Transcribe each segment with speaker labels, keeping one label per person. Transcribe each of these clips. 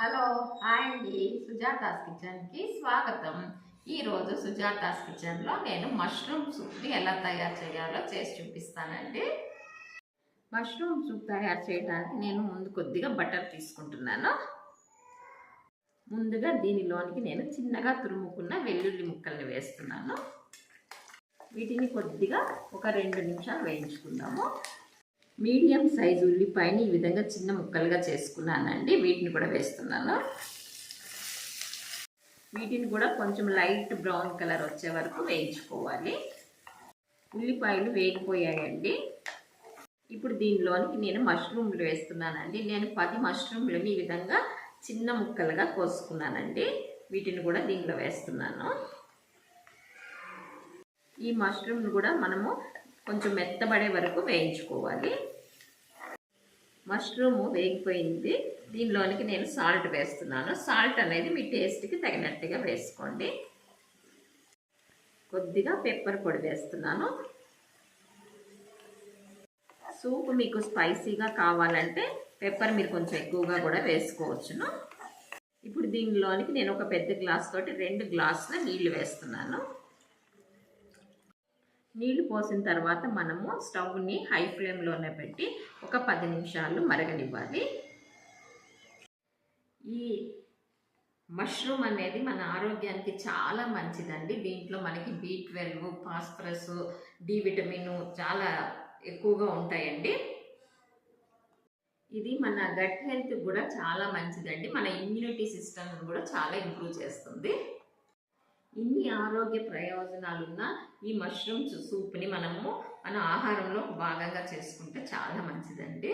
Speaker 1: Hello hi అండి, సుజాతాస్ కిచెన్కి స్వాగతం. ఈరోజు సుజాతాస్ కిచెన్లో నేను మష్రూమ్ సూప్ని ఎలా తయారు చేయాలో చేసి చూపిస్తానండి. మష్రూమ్ సూప్ తయారు చేయడానికి నేను ముందు కొద్దిగా బటర్ తీసుకుంటున్నాను. ముందుగా దీనిలోనికి నేను చిన్నగా తురుముకున్న వెల్లుల్లి ముక్కల్ని వేస్తున్నాను. వీటిని కొద్దిగా ఒక 2 నిమిషాలు వేయించుకుందాము. మీడియం సైజు ఉల్లిపాయని ఈ విధంగా చిన్న ముక్కలుగా చేసుకున్నానండి. వీటిని కూడా వేస్తున్నాను. వీటిని కూడా కొంచెం లైట్ బ్రౌన్ కలర్ వచ్చే వరకు వేయించుకోవాలి. ఉల్లిపాయలు వేగిపోయాయండి. ఇప్పుడు దీనిలోనికి నేను మష్రూమ్లు వేస్తున్నానండి. నేను 10 మష్రూమ్లని ఈ విధంగా చిన్న ముక్కలుగా కోసుకున్నానండి. వీటిని కూడా దీనిలో వేస్తున్నాను. ఈ మష్రూమ్లు కూడా మనము కొంచెం మెత్తబడే వరకు వేయించుకోవాలి. మష్రూమ్ వేగిపోయింది. దీనిలోనికి నేను సాల్ట్ వేస్తున్నాను. సాల్ట్ అనేది మీ టేస్ట్కి తగినట్టుగా వేసుకోండి. కొద్దిగా పెప్పర్ పొడి వేస్తున్నాను. సూప్ మీకు స్పైసీగా కావాలంటే పెప్పర్ మీరు కొంచెం ఎక్కువగా కూడా వేసుకోవచ్చును. ఇప్పుడు దీనిలోనికి నేను ఒక పెద్ద గ్లాస్ తోటి 2 గ్లాసుల నీళ్లు వేస్తున్నాను. నీళ్లు పోసిన తర్వాత మనము స్టవ్ని హై ఫ్లేమ్లోనే పెట్టి ఒక 10 నిమిషాలు మరగనివ్వాలి. ఈ మష్రూమ్ అనేది మన ఆరోగ్యానికి చాలా మంచిదండి. దీంట్లో మనకి B12, ఫాస్ఫరస్, డి విటమిన్ చాలా ఎక్కువగా ఉంటాయండి. ఇది మన గట్ హెల్త్ కూడా చాలా మంచిదండి. మన ఇమ్యూనిటీ సిస్టమ్ కూడా చాలా ఇంప్రూవ్ చేస్తుంది. ఇన్ని ఆరోగ్య ప్రయోజనాలున్న ఈ మష్రూమ్ సూప్ని మనము మన ఆహారంలో భాగంగా చేసుకుంటే చాలా మంచిదండి.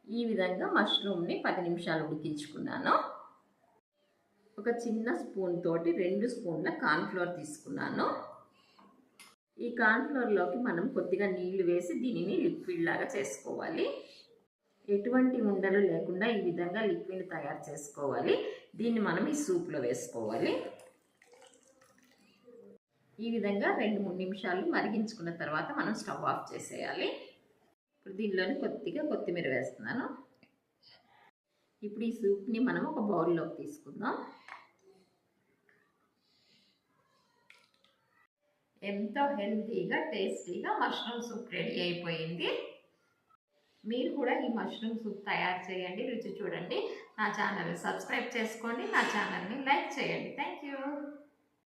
Speaker 1: ఈ విధంగా మష్రూమ్ని 10 నిమిషాలు ఉడికించుకున్నాను. ఒక చిన్న స్పూన్ తోటి 2 స్పూన్ల కార్న్ఫ్లోర్ తీసుకున్నాను. ఈ కార్న్ఫ్లోర్లోకి మనం కొద్దిగా నీళ్లు వేసి దీనిని లిక్విడ్ లాగా చేసుకోవాలి. ఎటువంటి ఉండలు లేకుండా ఈ విధంగా లిక్విడ్ తయారు చేసుకోవాలి. దీన్ని మనం ఈ సూప్లో వేసుకోవాలి. ఈ విధంగా 2-3 నిమిషాలు మరిగించుకున్న తర్వాత మనం స్టవ్ ఆఫ్ చేసేయాలి. ఇప్పుడు దీనిలోని కొద్దిగా కొత్తిమీర వేస్తున్నాను. ఇప్పుడు ఈ సూప్ని మనం ఒక బౌల్లోకి తీసుకుందాం. ఎంతో హెల్తీగా టేస్టీగా మష్రూమ్ సూప్ రెడీ అయిపోయింది. మీరు కూడా ఈ మష్రూమ్ సూప్ తయారు చేయండి, రుచి చూడండి. నా ఛానల్ని సబ్స్క్రైబ్ చేసుకోండి, నా ఛానల్ని లైక్ చేయండి. Thank you.